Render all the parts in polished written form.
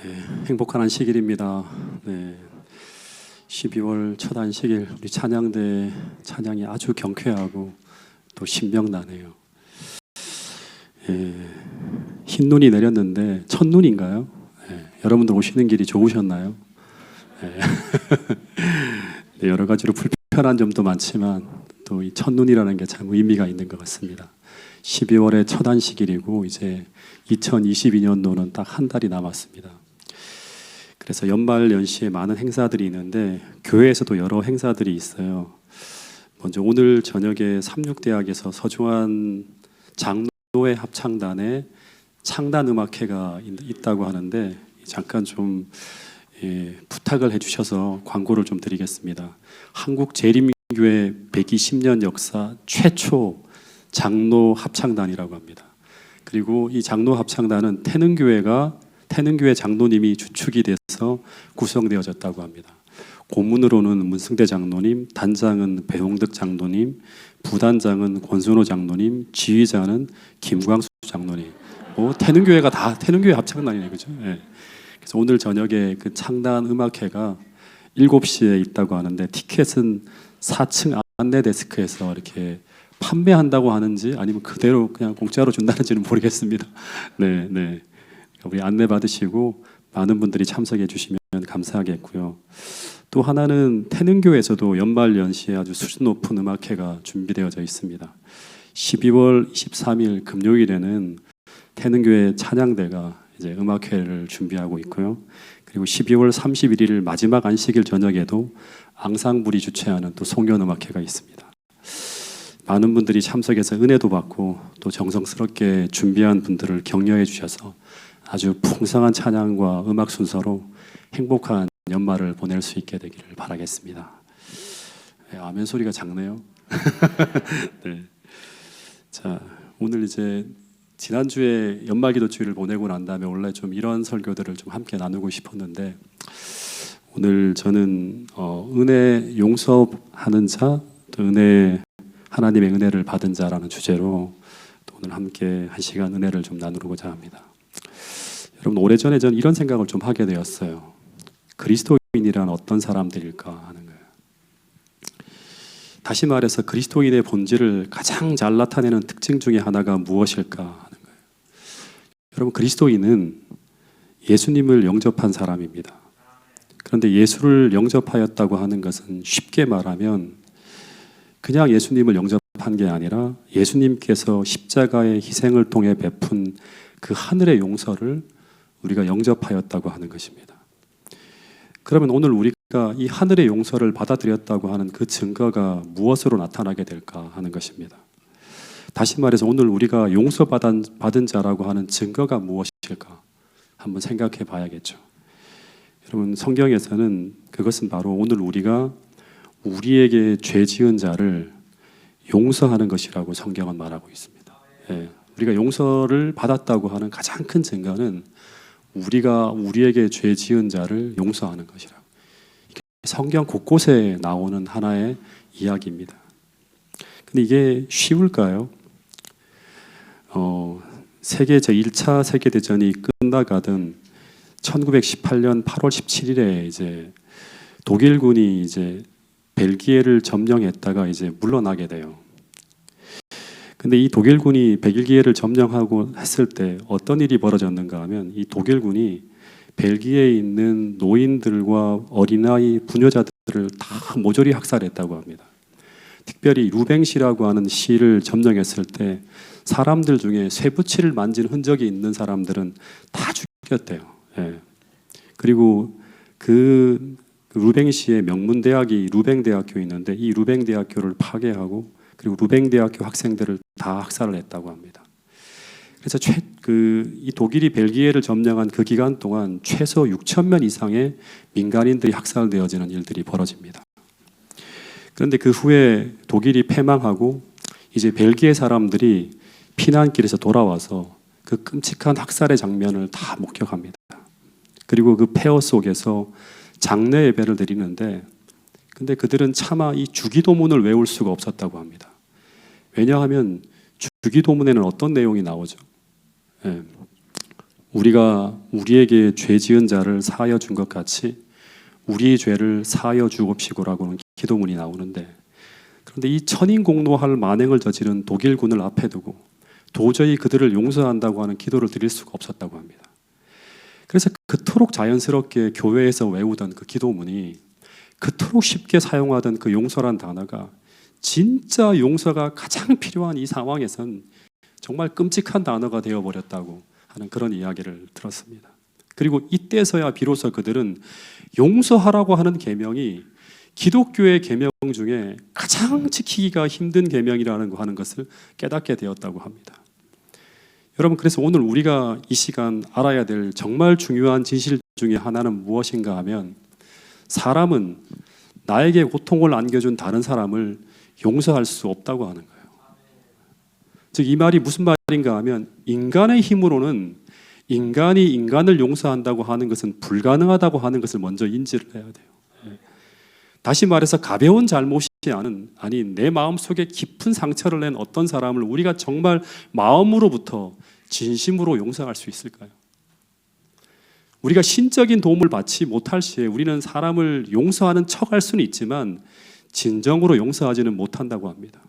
네, 행복한 안식일입니다. 네, 12월 첫 안식일 우리 찬양대 찬양이 아주 경쾌하고 또 신명나네요. 흰 눈이 내렸는데 첫눈인가요? 여러분들 오시는 길이 좋으셨나요? 네, 여러 가지로 불편한 점도 많지만 또 이 첫눈이라는 게 참 의미가 있는 것 같습니다. 12월의 첫 안식일이고 이제 2022년도는 딱 한 달이 남았습니다. 그래서 연말 연시에 많은 행사들이 있는데 교회에서도 여러 행사들이 있어요. 먼저 오늘 저녁에 삼육대학에서 서주환 장로회 합창단의 창단음악회가 있다고 하는데 잠깐 좀 부탁을 해주셔서 광고를 좀 드리겠습니다. 한국재림교회 120년 역사 최초 장로 합창단이라고 합니다. 그리고 이 장로 합창단은 태능교회 장로님이 주축이 돼서 구성되어졌다고 합니다. 고문으로는 문승대 장로님, 단장은 배홍득 장로님, 부단장은 권순호 장로님, 지휘자는 김광수 장로님. 태능교회가 다 태능교회 합창단이네, 그죠? 네. 그래서 오늘 저녁에 그 창단 음악회가 7시에 있다고 하는데 티켓은 4층 안내 데스크에서 이렇게 판매한다고 하는지 아니면 그대로 그냥 공짜로 준다는지는 모르겠습니다. 네. 우리 안내 받으시고 많은 분들이 참석해 주시면 감사하겠고요. 또 하나는 태능교에서도 연말 연시에 아주 수준 높은 음악회가 준비되어져 있습니다. 12월 23일 금요일에는 태능교회 찬양대가 이제 음악회를 준비하고 있고요. 그리고 12월 31일 마지막 안식일 저녁에도 앙상블이 주최하는 또 송년 음악회가 있습니다. 많은 분들이 참석해서 은혜도 받고 또 정성스럽게 준비한 분들을 격려해 주셔서 아주 풍성한 찬양과 음악 순서로 행복한 연말을 보낼 수 있게 되기를 바라겠습니다. 아멘 소리가 작네요. 네. 자, 오늘 이제 지난주에 연말기도주일을 보내고 난 다음에 원래 좀 이런 설교들을 좀 함께 나누고 싶었는데 오늘 저는 은혜 용서하는 자, 또 하나님의 은혜를 받은 자라는 주제로 또 오늘 함께 한 시간 은혜를 좀 나누고자 합니다. 여러분, 오래전에 저는 이런 생각을 좀 하게 되었어요. 그리스도인이란 어떤 사람들일까 하는 거예요. 다시 말해서 그리스도인의 본질을 가장 잘 나타내는 특징 중에 하나가 무엇일까 하는 거예요. 여러분, 그리스도인은 예수님을 영접한 사람입니다. 그런데 예수를 영접하였다고 하는 것은 쉽게 말하면 그냥 예수님을 영접한 게 아니라 예수님께서 십자가의 희생을 통해 베푼 그 하늘의 용서를 우리가 영접하였다고 하는 것입니다. 그러면 오늘 우리가 이 하늘의 용서를 받아들였다고 하는 그 증거가 무엇으로 나타나게 될까 하는 것입니다. 다시 말해서 오늘 우리가 용서받은 자라고 하는 증거가 무엇일까 한번 생각해 봐야겠죠. 여러분, 성경에서는 그것은 바로 오늘 우리가 우리에게 죄 지은 자를 용서하는 것이라고 성경은 말하고 있습니다. 우리가 용서를 받았다고 하는 가장 큰 증거는 우리가 우리에게 죄 지은 자를 용서하는 것이라고. 성경 곳곳에 나오는 하나의 이야기입니다. 근데 이게 쉬울까요? 세계 제1차 세계대전이 끝나가던 1918년 8월 17일에 이제 독일군이 이제 벨기에를 점령했다가 이제 물러나게 돼요. 근데 이 독일군이 벨기에를 점령하고 했을 때 어떤 일이 벌어졌는가 하면 이 독일군이 벨기에에 있는 노인들과 어린아이, 부녀자들을 다 모조리 학살했다고 합니다. 특별히 루뱅시라고 하는 시를 점령했을 때 사람들 중에 쇠붙이를 만진 흔적이 있는 사람들은 다 죽였대요. 그리고 그 루뱅시의 명문대학이 루뱅대학교 있는데 이 루뱅대학교를 파괴하고 그리고 루뱅대학교 학생들을 다 학살을 했다고 합니다. 그래서 이 독일이 벨기에를 점령한 그 기간 동안 최소 6,000명 이상의 민간인들이 학살되어지는 일들이 벌어집니다. 그런데 그 후에 독일이 패망하고 이제 벨기에 사람들이 피난길에서 돌아와서 그 끔찍한 학살의 장면을 다 목격합니다. 그리고 그 폐허 속에서 장례 예배를 드리는데 근데 그들은 차마 이 주기도문을 외울 수가 없었다고 합니다. 왜냐하면 주기도문에는 어떤 내용이 나오죠? 우리가 우리에게 죄 지은 자를 사하여 준 것 같이 우리의 죄를 사하여 주옵시고라고는 기도문이 나오는데, 그런데 이 천인공노할 만행을 저지른 독일군을 앞에 두고 도저히 그들을 용서한다고 하는 기도를 드릴 수가 없었다고 합니다. 그래서 그토록 자연스럽게 교회에서 외우던 그 기도문이, 그토록 쉽게 사용하던 그 용서란 단어가 진짜 용서가 가장 필요한 이 상황에선 정말 끔찍한 단어가 되어버렸다고 하는 그런 이야기를 들었습니다. 그리고 이때서야 비로소 그들은 용서하라고 하는 계명이 기독교의 계명 중에 가장 지키기가 힘든 계명이라는 거 하는 것을 깨닫게 되었다고 합니다. 여러분, 그래서 오늘 우리가 이 시간 알아야 될 정말 중요한 진실 중에 하나는 무엇인가 하면, 사람은 나에게 고통을 안겨준 다른 사람을 용서할 수 없다고 하는 거예요. 즉, 이 말이 무슨 말인가 하면, 인간의 힘으로는 인간이 인간을 용서한다고 하는 것은 불가능하다고 하는 것을 먼저 인지를 해야 돼요. 다시 말해서 가벼운 잘못이 아니 내 마음속에 깊은 상처를 낸 어떤 사람을 우리가 정말 마음으로부터 진심으로 용서할 수 있을까요? 우리가 신적인 도움을 받지 못할 시에 우리는 사람을 용서하는 척할 수는 있지만 진정으로 용서하지는 못한다고 합니다.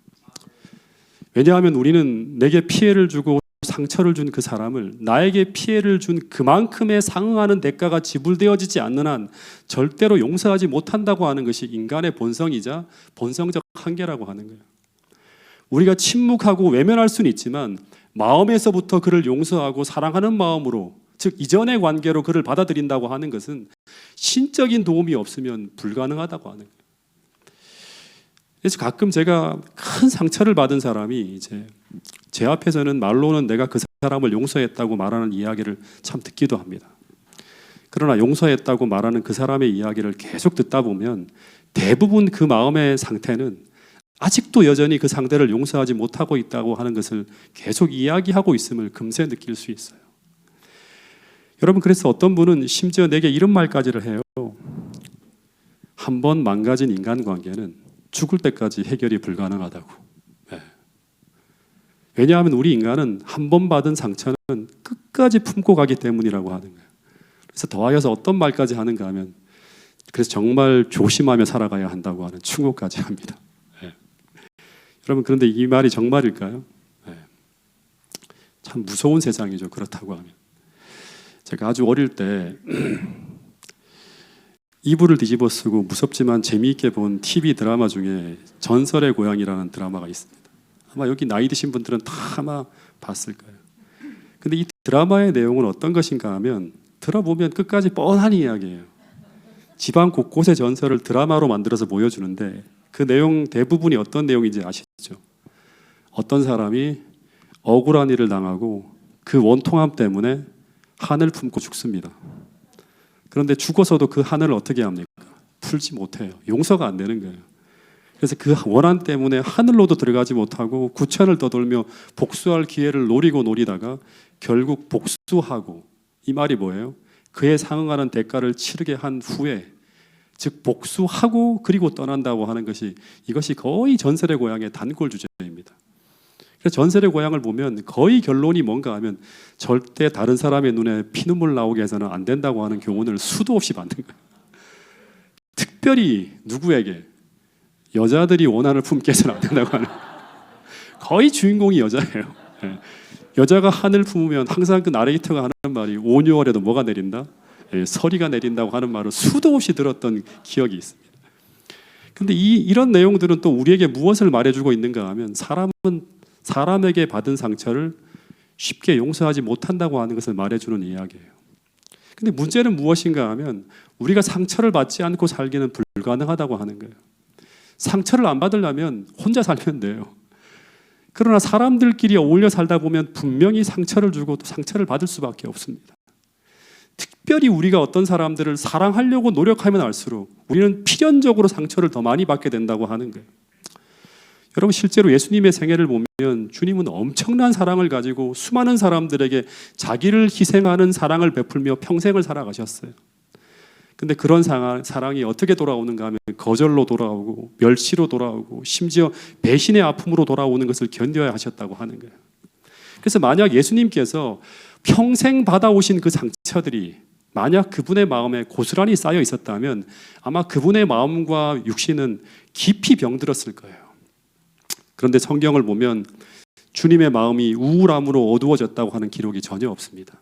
왜냐하면 우리는 내게 피해를 주고 상처를 준 그 사람을, 나에게 피해를 준 그만큼에 상응하는 대가가 지불되어지지 않는 한 절대로 용서하지 못한다고 하는 것이 인간의 본성이자 본성적 한계라고 하는 거예요. 우리가 침묵하고 외면할 수는 있지만 마음에서부터 그를 용서하고 사랑하는 마음으로, 즉 이전의 관계로 그를 받아들인다고 하는 것은 신적인 도움이 없으면 불가능하다고 하는 거예요. 그래서 가끔 제가 큰 상처를 받은 사람이 이제 제 앞에서는 말로는 내가 그 사람을 용서했다고 말하는 이야기를 참 듣기도 합니다. 그러나 용서했다고 말하는 그 사람의 이야기를 계속 듣다 보면 대부분 그 마음의 상태는 아직도 여전히 그 상대를 용서하지 못하고 있다고 하는 것을 계속 이야기하고 있음을 금세 느낄 수 있어요. 여러분, 그래서 어떤 분은 심지어 내게 이런 말까지를 해요. 한 번 망가진 인간관계는 죽을 때까지 해결이 불가능하다고. 네. 왜냐하면 우리 인간은 한 번 받은 상처는 끝까지 품고 가기 때문이라고 하는 거예요. 그래서 더하여서 어떤 말까지 하는가 하면, 그래서 정말 조심하며 살아가야 한다고 하는 충고까지 합니다. 네. 여러분, 그런데 이 말이 정말일까요? 네. 참 무서운 세상이죠. 그렇다고 하면. 제가 아주 어릴 때 이불을 뒤집어 쓰고 무섭지만 재미있게 본 TV 드라마 중에 전설의 고향이라는 드라마가 있습니다. 아마 여기 나이 드신 분들은 다 아마 봤을 거예요. 근데 이 드라마의 내용은 어떤 것인가 하면, 들어보면 끝까지 뻔한 이야기예요. 집안 곳곳의 전설을 드라마로 만들어서 보여주는데 그 내용 대부분이 어떤 내용인지 아시죠? 어떤 사람이 억울한 일을 당하고 그 원통함 때문에 한을 품고 죽습니다. 그런데 죽어서도 그 한을 어떻게 합니까? 풀지 못해요. 용서가 안 되는 거예요. 그래서 그 원한 때문에 하늘로도 들어가지 못하고 구천을 떠돌며 복수할 기회를 노리다가 결국 복수하고, 이 말이 뭐예요? 그에 상응하는 대가를 치르게 한 후에, 즉 복수하고 그리고 떠난다고 하는 것이, 이것이 거의 전설의 고향의 단골 주제입니다. 그래서 전설의 고향을 보면 거의 결론이 뭔가 하면 절대 다른 사람의 눈에 피눈물 나오게 해서는 안 된다고 하는 교훈을 수도 없이 받는 거예요. 특별히 누구에게? 여자들이 원한을 품게 해서는 안 된다고 하는, 거의 주인공이 여자예요. 네. 여자가 한을 품으면 항상 그 나레이터가 하는 말이 5, 6월에도 뭐가 내린다? 네, 서리가 내린다고 하는 말을 수도 없이 들었던 기억이 있습니다. 그런데 이런 내용들은 또 우리에게 무엇을 말해주고 있는가 하면, 사람은 사람에게 받은 상처를 쉽게 용서하지 못한다고 하는 것을 말해주는 이야기예요. 근데 문제는 무엇인가 하면, 우리가 상처를 받지 않고 살기는 불가능하다고 하는 거예요. 상처를 안 받으려면 혼자 살면 돼요. 그러나 사람들끼리 어울려 살다 보면 분명히 상처를 주고 또 상처를 받을 수밖에 없습니다. 특별히 우리가 어떤 사람들을 사랑하려고 노력하면 할수록 우리는 필연적으로 상처를 더 많이 받게 된다고 하는 거예요. 여러분, 실제로 예수님의 생애를 보면 주님은 엄청난 사랑을 가지고 수많은 사람들에게 자기를 희생하는 사랑을 베풀며 평생을 살아가셨어요. 근데 그런 사랑이 어떻게 돌아오는가 하면 거절로 돌아오고 멸시로 돌아오고 심지어 배신의 아픔으로 돌아오는 것을 견뎌야 하셨다고 하는 거예요. 그래서 만약 예수님께서 평생 받아오신 그 상처들이 만약 그분의 마음에 고스란히 쌓여 있었다면 아마 그분의 마음과 육신은 깊이 병들었을 거예요. 그런데 성경을 보면 주님의 마음이 우울함으로 어두워졌다고 하는 기록이 전혀 없습니다.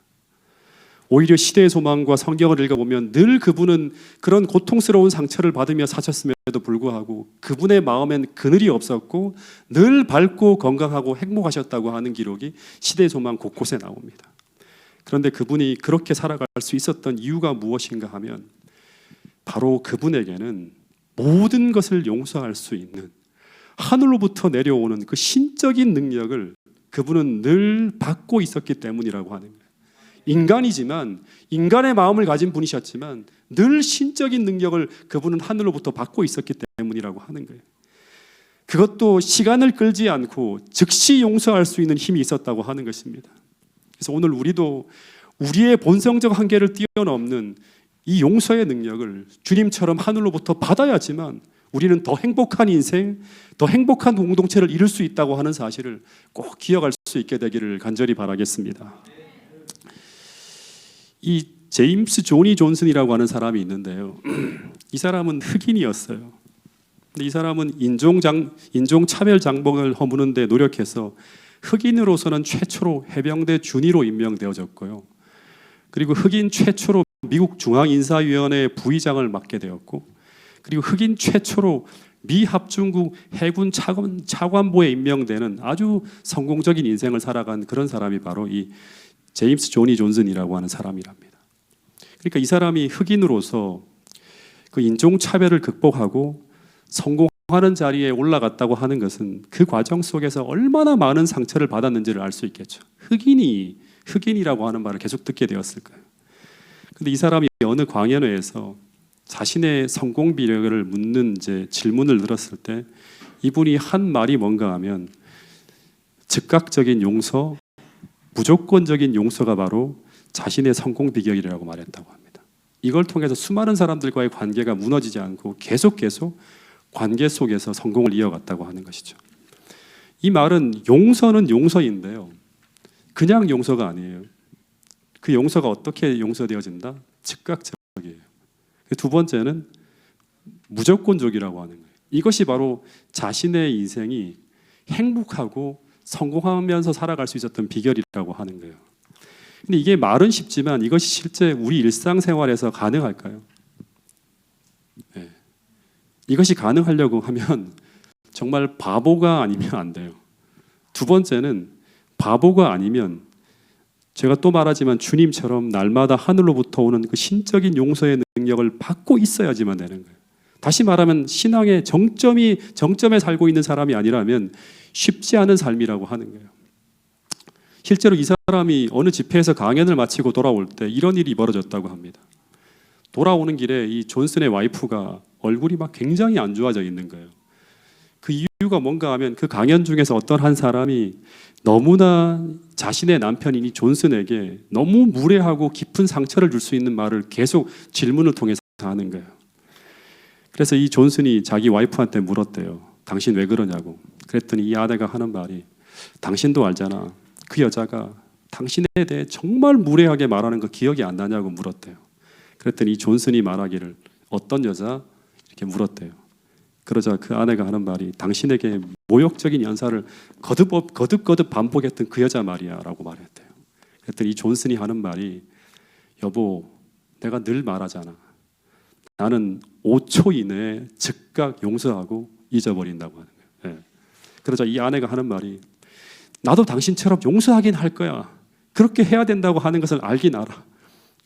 오히려 시대의 소망과 성경을 읽어보면 늘 그분은 그런 고통스러운 상처를 받으며 사셨음에도 불구하고 그분의 마음엔 그늘이 없었고 늘 밝고 건강하고 행복하셨다고 하는 기록이 시대의 소망 곳곳에 나옵니다. 그런데 그분이 그렇게 살아갈 수 있었던 이유가 무엇인가 하면 바로 그분에게는 모든 것을 용서할 수 있는 하늘로부터 내려오는 그 신적인 능력을 그분은 늘 받고 있었기 때문이라고 하는 거예요. 인간이지만 인간의 마음을 가진 분이셨지만 늘 신적인 능력을 그분은 하늘로부터 받고 있었기 때문이라고 하는 거예요. 그것도 시간을 끌지 않고 즉시 용서할 수 있는 힘이 있었다고 하는 것입니다. 그래서 오늘 우리도 우리의 본성적 한계를 뛰어넘는 이 용서의 능력을 주님처럼 하늘로부터 받아야지만 우리는 더 행복한 인생, 더 행복한 공동체를 이룰 수 있다고 하는 사실을 꼭 기억할 수 있게 되기를 간절히 바라겠습니다. 이 제임스 조니 존슨이라고 하는 사람이 있는데요. 이 사람은 흑인이었어요. 근데 이 사람은 인종차별 장벽을 허무는 데 노력해서 흑인으로서는 최초로 해병대 준위로 임명되어졌고요. 그리고 흑인 최초로 미국 중앙인사위원회 부의장을 맡게 되었고, 그리고 흑인 최초로 미 합중국 해군 차관보에 임명되는 아주 성공적인 인생을 살아간 그런 사람이 바로 이 제임스 조니 존슨이라고 하는 사람이랍니다. 그러니까 이 사람이 흑인으로서 그 인종차별을 극복하고 성공하는 자리에 올라갔다고 하는 것은 그 과정 속에서 얼마나 많은 상처를 받았는지를 알 수 있겠죠. 흑인이라고 하는 말을 계속 듣게 되었을 거예요. 근데 이 사람이 어느 강연회에서 자신의 성공 비결을 묻는 질문을 들었을 때 이분이 한 말이 뭔가 하면 즉각적인 용서, 무조건적인 용서가 바로 자신의 성공 비결이라고 말했다고 합니다. 이걸 통해서 수많은 사람들과의 관계가 무너지지 않고 계속 관계 속에서 성공을 이어갔다고 하는 것이죠. 이 말은 용서는 용서인데요. 그냥 용서가 아니에요. 그 용서가 어떻게 용서되어진다? 즉각적이에요. 두 번째는 무조건적이라고 하는 거예요. 이것이 바로 자신의 인생이 행복하고 성공하면서 살아갈 수 있었던 비결이라고 하는 거예요. 근데 이게 말은 쉽지만 이것이 실제 우리 일상생활에서 가능할까요? 네. 이것이 가능하려고 하면 정말 바보가 아니면 안 돼요. 두 번째는 바보가 아니면 제가 또 말하지만 주님처럼 날마다 하늘로부터 오는 그 신적인 용서의 능력을 받고 있어야지만 되는 거예요. 다시 말하면 신앙의 정점에 살고 있는 사람이 아니라면 쉽지 않은 삶이라고 하는 거예요. 실제로 이 사람이 어느 집회에서 강연을 마치고 돌아올 때 이런 일이 벌어졌다고 합니다. 돌아오는 길에 이 존슨의 와이프가 얼굴이 막 굉장히 안 좋아져 있는 거예요. 그 이유가 뭔가 하면 그 강연 중에서 어떤 한 사람이 너무나 자신의 남편인 이 존슨에게 너무 무례하고 깊은 상처를 줄 수 있는 말을 계속 질문을 통해서 하는 거예요. 그래서 이 존슨이 자기 와이프한테 물었대요. 당신 왜 그러냐고. 그랬더니 이 아내가 하는 말이 당신도 알잖아. 그 여자가 당신에 대해 정말 무례하게 말하는 거 기억이 안 나냐고 물었대요. 그랬더니 이 존슨이 말하기를 어떤 여자? 이렇게 물었대요. 그러자 그 아내가 하는 말이 당신에게 모욕적인 연사를 거듭 반복했던 그 여자 말이야 라고 말했대요. 그랬더니 이 존슨이 하는 말이 여보 내가 늘 말하잖아. 나는 5초 이내에 즉각 용서하고 잊어버린다고 하는 거예요. 네. 그러자 이 아내가 하는 말이 나도 당신처럼 용서하긴 할 거야. 그렇게 해야 된다고 하는 것을 알긴 알아.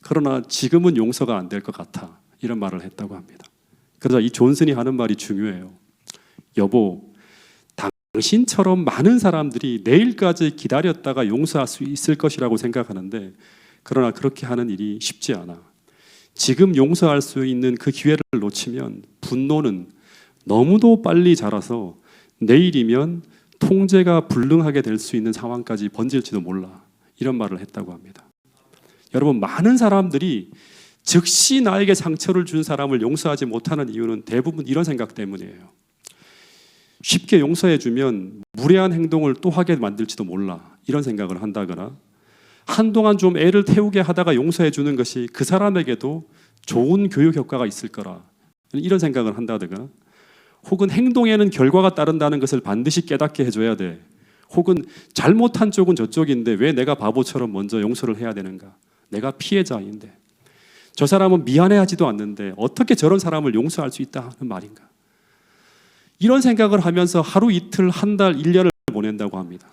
그러나 지금은 용서가 안 될 것 같아. 이런 말을 했다고 합니다. 그러자 이 존슨이 하는 말이 중요해요. 여보, 당신처럼 많은 사람들이 내일까지 기다렸다가 용서할 수 있을 것이라고 생각하는데 그러나 그렇게 하는 일이 쉽지 않아. 지금 용서할 수 있는 그 기회를 놓치면 분노는 너무도 빨리 자라서 내일이면 통제가 불능하게 될 수 있는 상황까지 번질지도 몰라. 이런 말을 했다고 합니다. 여러분, 많은 사람들이 즉시 나에게 상처를 준 사람을 용서하지 못하는 이유는 대부분 이런 생각 때문이에요. 쉽게 용서해주면 무례한 행동을 또 하게 만들지도 몰라. 이런 생각을 한다거나 한동안 좀 애를 태우게 하다가 용서해 주는 것이 그 사람에게도 좋은 교육 효과가 있을 거라, 이런 생각을 한다든가, 혹은 행동에는 결과가 따른다는 것을 반드시 깨닫게 해줘야 돼. 혹은 잘못한 쪽은 저쪽인데 왜 내가 바보처럼 먼저 용서를 해야 되는가? 내가 피해자인데 저 사람은 미안해하지도 않는데 어떻게 저런 사람을 용서할 수 있다 하는 말인가? 이런 생각을 하면서 하루 이틀 한 달 1년을 보낸다고 합니다.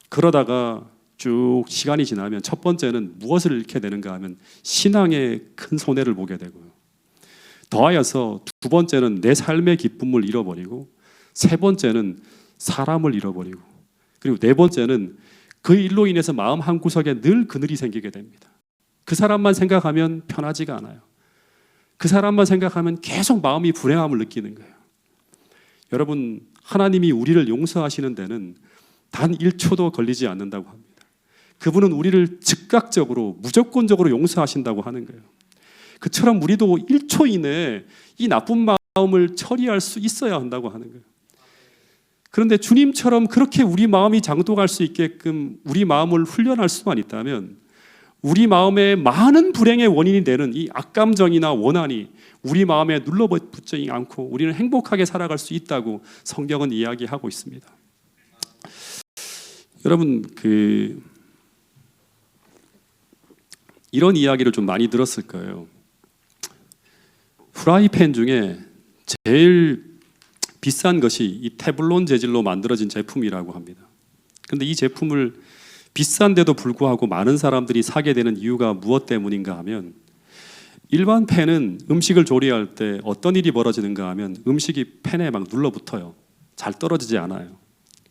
그러다가 쭉 시간이 지나면 첫 번째는 무엇을 잃게 되는가 하면 신앙의 큰 손해를 보게 되고요. 더하여서 두 번째는 내 삶의 기쁨을 잃어버리고, 세 번째는 사람을 잃어버리고, 그리고 네 번째는 그 일로 인해서 마음 한구석에 늘 그늘이 생기게 됩니다. 그 사람만 생각하면 편하지가 않아요. 그 사람만 생각하면 계속 마음이 불행함을 느끼는 거예요. 여러분, 하나님이 우리를 용서하시는 데는 단 1초도 걸리지 않는다고 합니다. 그분은 우리를 즉각적으로 무조건적으로 용서하신다고 하는 거예요. 그처럼 우리도 1초 이내에 이 나쁜 마음을 처리할 수 있어야 한다고 하는 거예요. 그런데 주님처럼 그렇게 우리 마음이 장독할 수 있게끔 우리 마음을 훈련할 수만 있다면, 우리 마음에 많은 불행의 원인이 되는 이 악감정이나 원한이 우리 마음에 눌러붙지 않고 우리는 행복하게 살아갈 수 있다고 성경은 이야기하고 있습니다. 여러분, 이런 이야기를 좀 많이 들었을 거예요. 프라이팬 중에 제일 비싼 것이 이 테블론 재질로 만들어진 제품이라고 합니다. 그런데 이 제품을 비싼데도 불구하고 많은 사람들이 사게 되는 이유가 무엇 때문인가 하면, 일반 팬은 음식을 조리할 때 어떤 일이 벌어지는가 하면 음식이 팬에 막 눌러붙어요. 잘 떨어지지 않아요.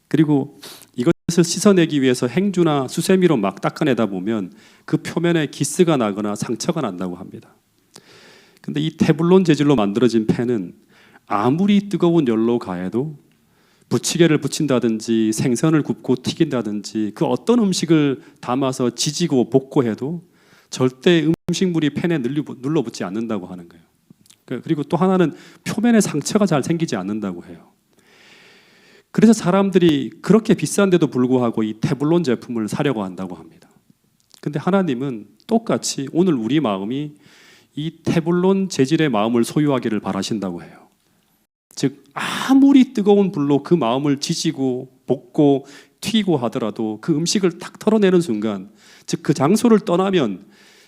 그리고 이것을 씻어내기 위해서 행주나 수세미로 막 닦아내다 보면 그 표면에 기스가 나거나 상처가 난다고 합니다. 근데 이 테블론 재질로 만들어진 팬은 아무리 뜨거운 열로 가해도, 부치개를 붙인다든지 생선을 굽고 튀긴다든지 그 어떤 음식을 담아서 지지고 볶고 해도 절대 음식물이 팬에 눌러붙지 않는다고 하는 거예요. 그리고 또 하나는 표면에 상처가 잘 생기지 않는다고 해요. 그래서 사람들이 그렇게 비싼데도 불구하고 이 테블론 제품을 사려고 한다고 합니다. 근데 하나님은 똑같이 오늘 우리 마음이 이 테블론 재질의 마음을 소유하기를 바라신다고 해요. 즉, 아무리 뜨거운 불로 그 마음을 지지고 볶고 튀고 하더라도 그 음식을 탁 털어내는 순간, 즉 그 장소를 떠나면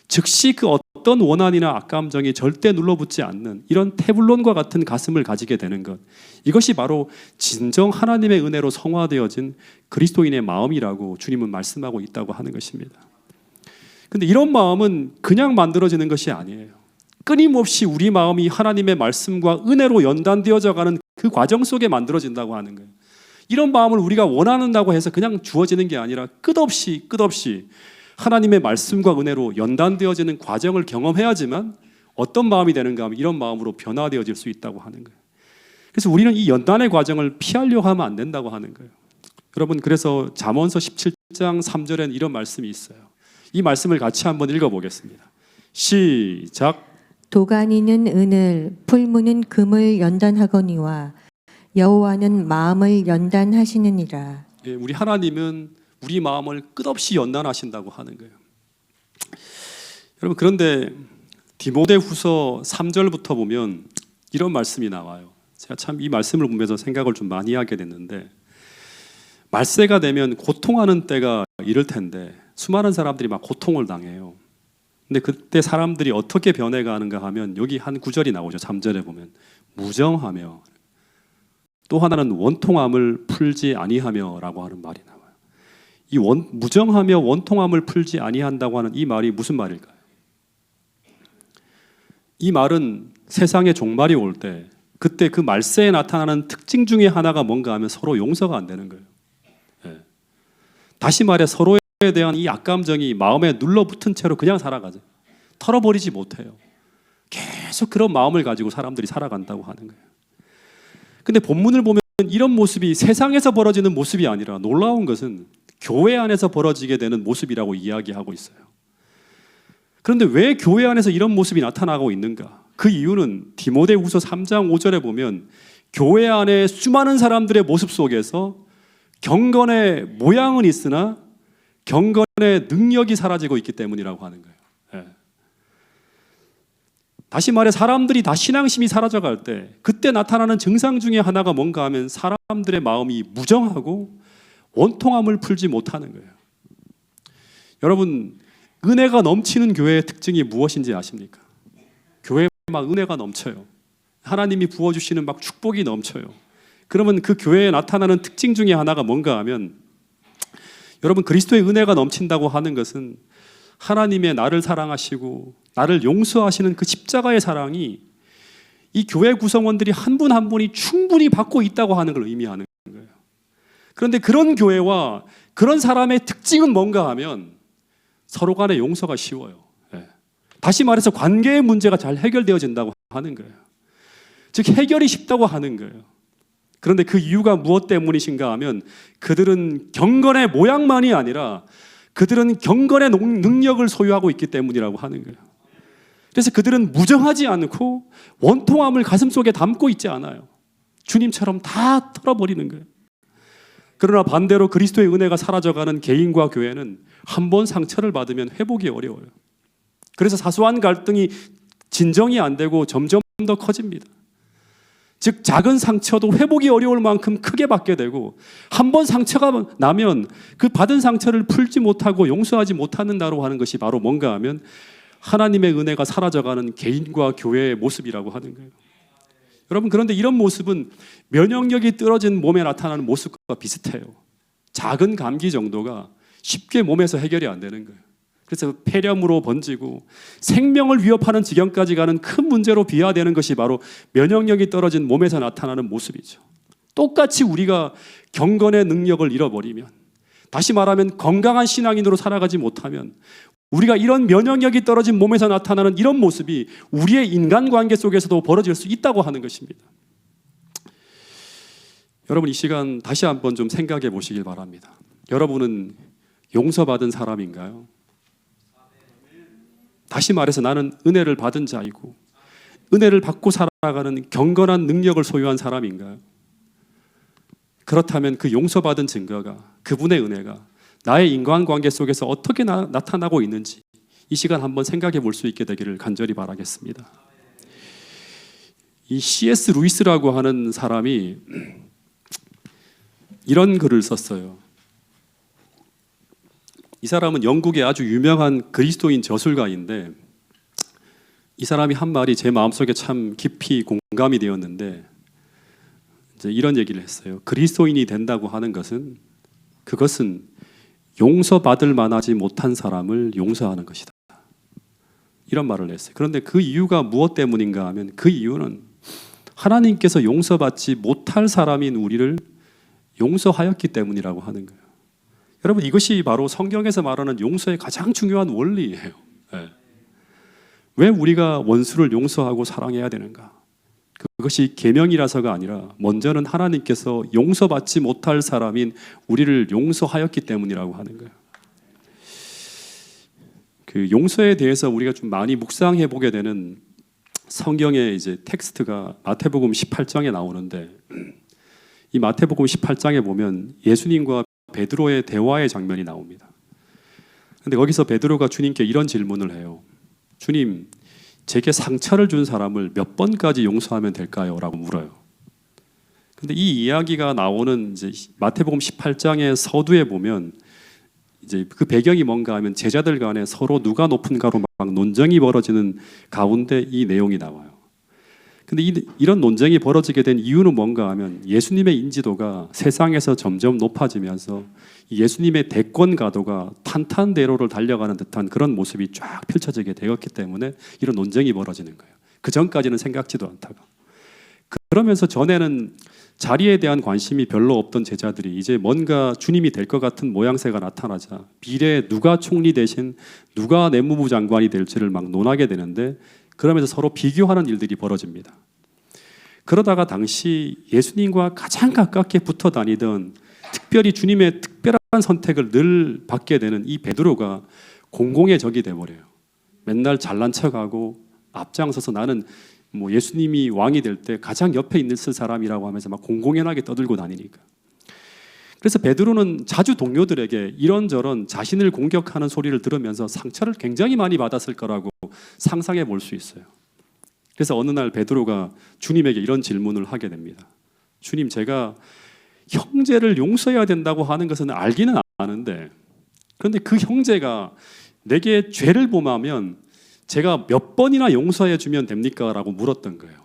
즉시 그 어떤 원한이나 악감정이 절대 눌러붙지 않는 이런 테블론과 같은 가슴을 가지게 되는 것, 이것이 바로 진정 하나님의 은혜로 성화되어진 그리스도인의 마음이라고 주님은 말씀하고 있다고 하는 것입니다. 그런데 이런 마음은 그냥 만들어지는 것이 아니에요. 끊임없이 우리 마음이 하나님의 말씀과 은혜로 연단되어져 가는 그 과정 속에 만들어진다고 하는 거예요. 이런 마음을 우리가 원한다고 해서 그냥 주어지는 게 아니라 끝없이 하나님의 말씀과 은혜로 연단되어지는 과정을 경험해야지만 어떤 마음이 되는가 하면 이런 마음으로 변화되어질 수 있다고 하는 거예요. 그래서 우리는 이 연단의 과정을 피하려고 하면 안 된다고 하는 거예요. 여러분, 그래서 잠언서 17장 3절에는 이런 말씀이 있어요. 이 말씀을 같이 한번 읽어보겠습니다. 시작. 도가니는 은을, 풀무는 금을 연단하거니와 여호와는 마음을 연단하시느니라. 예, 우리 하나님은 우리 마음을 끝없이 연단하신다고 하는 거예요. 여러분, 그런데 디모데후서 3절부터 보면 이런 말씀이 나와요. 제가 참 이 말씀을 보면서 생각을 좀 많이 하게 됐는데, 말세가 되면 고통하는 때가 이럴 텐데 수많은 사람들이 막 고통을 당해요. 근데 그때 사람들이 어떻게 변해가는가 하면 여기 한 구절이 나오죠. 3절에 보면 무정하며, 또 하나는 원통함을 풀지 아니하며라고 하는 말이 나와요. 이 무정하며 원통함을 풀지 아니한다고 하는 이 말이 무슨 말일까요? 이 말은 세상의 종말이 올 때, 그때 그 말세에 나타나는 특징 중에 하나가 뭔가 하면 서로 용서가 안 되는 거예요. 예. 다시 말해 서로에 대한 이 악감정이 마음에 눌러붙은 채로 그냥 살아가죠. 털어버리지 못해요. 계속 그런 마음을 가지고 사람들이 살아간다고 하는 거예요. 근데 본문을 보면 이런 모습이 세상에서 벌어지는 모습이 아니라 놀라운 것은 교회 안에서 벌어지게 되는 모습이라고 이야기하고 있어요. 그런데 왜 교회 안에서 이런 모습이 나타나고 있는가? 그 이유는 디모데후서 3장 5절에 보면 교회 안에 수많은 사람들의 모습 속에서 경건의 모양은 있으나 경건의 능력이 사라지고 있기 때문이라고 하는 거예요. 예. 다시 말해 사람들이 다 신앙심이 사라져갈 때 그때 나타나는 증상 중에 하나가 뭔가 하면 사람들의 마음이 무정하고 원통함을 풀지 못하는 거예요. 여러분, 은혜가 넘치는 교회의 특징이 무엇인지 아십니까? 교회에 막 은혜가 넘쳐요. 하나님이 부어주시는 막 축복이 넘쳐요. 그러면 그 교회에 나타나는 특징 중에 하나가 뭔가 하면, 여러분, 그리스도의 은혜가 넘친다고 하는 것은 하나님의 나를 사랑하시고 나를 용서하시는 그 십자가의 사랑이 이 교회 구성원들이 한 분 한 분이 충분히 받고 있다고 하는 걸 의미하는 거예요. 그런데 그런 교회와 그런 사람의 특징은 뭔가 하면 서로 간의 용서가 쉬워요. 예. 다시 말해서 관계의 문제가 잘 해결되어진다고 하는 거예요. 즉 해결이 쉽다고 하는 거예요. 그런데 그 이유가 무엇 때문이신가 하면 그들은 경건의 모양만이 아니라 그들은 경건의 능력을 소유하고 있기 때문이라고 하는 거예요. 그래서 그들은 무정하지 않고 원통함을 가슴속에 담고 있지 않아요. 주님처럼 다 털어버리는 거예요. 그러나 반대로 그리스도의 은혜가 사라져가는 개인과 교회는 한 번 상처를 받으면 회복이 어려워요. 그래서 사소한 갈등이 진정이 안 되고 점점 더 커집니다. 즉 작은 상처도 회복이 어려울 만큼 크게 받게 되고, 한 번 상처가 나면 그 받은 상처를 풀지 못하고 용서하지 못하는다고 하는 것이 바로 뭔가 하면 하나님의 은혜가 사라져가는 개인과 교회의 모습이라고 하는 거예요. 여러분, 그런데 이런 모습은 면역력이 떨어진 몸에 나타나는 모습과 비슷해요. 작은 감기 정도가 쉽게 몸에서 해결이 안 되는 거예요. 그래서 폐렴으로 번지고 생명을 위협하는 지경까지 가는 큰 문제로 비화되는 것이 바로 면역력이 떨어진 몸에서 나타나는 모습이죠. 똑같이 우리가 경건의 능력을 잃어버리면, 다시 말하면 건강한 신앙인으로 살아가지 못하면, 우리가 이런 면역력이 떨어진 몸에서 나타나는 이런 모습이 우리의 인간관계 속에서도 벌어질 수 있다고 하는 것입니다. 여러분, 이 시간 다시 한번 좀 생각해 보시길 바랍니다. 여러분은 용서받은 사람인가요? 다시 말해서 나는 은혜를 받은 자이고 은혜를 받고 살아가는 경건한 능력을 소유한 사람인가요? 그렇다면 그 용서받은 증거가, 그분의 은혜가 나의 인간관계 속에서 어떻게 나타나고 있는지 이 시간 한번 생각해 볼 수 있게 되기를 간절히 바라겠습니다. 이 C.S. 루이스라고 하는 사람이 이런 글을 썼어요. 이 사람은 영국의 아주 유명한 그리스도인 저술가인데, 이 사람이 한 말이 제 마음속에 참 깊이 공감이 되었는데, 이제 이런 얘기를 했어요. 그리스도인이 된다고 하는 것은, 그것은 용서받을 만하지 못한 사람을 용서하는 것이다. 이런 말을 했어요. 그런데 그 이유가 무엇 때문인가 하면, 그 이유는 하나님께서 용서받지 못할 사람인 우리를 용서하였기 때문이라고 하는 거예요. 여러분, 이것이 바로 성경에서 말하는 용서의 가장 중요한 원리예요. 네. 왜 우리가 원수를 용서하고 사랑해야 되는가? 그것이 계명이라서가 아니라 먼저는 하나님께서 용서받지 못할 사람인 우리를 용서하였기 때문이라고 하는 거예요. 그 용서에 대해서 우리가 좀 많이 묵상해 보게 되는 성경의 이제 텍스트가 마태복음 18장에 나오는데, 이 마태복음 18장에 보면 예수님과 베드로의 대화의 장면이 나옵니다. 그런데 거기서 베드로가 주님께 이런 질문을 해요. 주님, 제게 상처를 준 사람을 몇 번까지 용서하면 될까요? 라고 물어요. 근데 이 이야기가 나오는 이제 마태복음 18장의 서두에 보면 이제 그 배경이 뭔가 하면 제자들 간에 서로 누가 높은가로 막 논쟁이 벌어지는 가운데 이 내용이 나와요. 근데 이런 논쟁이 벌어지게 된 이유는 뭔가 하면 예수님의 인지도가 세상에서 점점 높아지면서 예수님의 대권 가도가 탄탄대로를 달려가는 듯한 그런 모습이 쫙 펼쳐지게 되었기 때문에 이런 논쟁이 벌어지는 거예요. 그 전까지는 생각지도 않다가. 그러면서 전에는 자리에 대한 관심이 별로 없던 제자들이 이제 뭔가 주님이 될 것 같은 모양새가 나타나자 미래에 누가 총리 대신 누가 내무부 장관이 될지를 막 논하게 되는데, 그러면서 서로 비교하는 일들이 벌어집니다. 그러다가 당시 예수님과 가장 가깝게 붙어 다니던, 특별히 주님의 특별한 선택을 늘 받게 되는 이 베드로가 공공의 적이 돼버려요. 맨날 잘난 척하고 앞장서서 나는 뭐 예수님이 왕이 될 때 가장 옆에 있는 사람이라고 하면서 막 공공연하게 떠들고 다니니까. 그래서 베드로는 자주 동료들에게 이런저런 자신을 공격하는 소리를 들으면서 상처를 굉장히 많이 받았을 거라고 상상해 볼 수 있어요. 그래서 어느 날 베드로가 주님에게 이런 질문을 하게 됩니다. 주님, 제가 형제를 용서해야 된다고 하는 것은 알기는 아는데, 그런데 그 형제가 내게 죄를 범하면 제가 몇 번이나 용서해 주면 됩니까? 라고 물었던 거예요.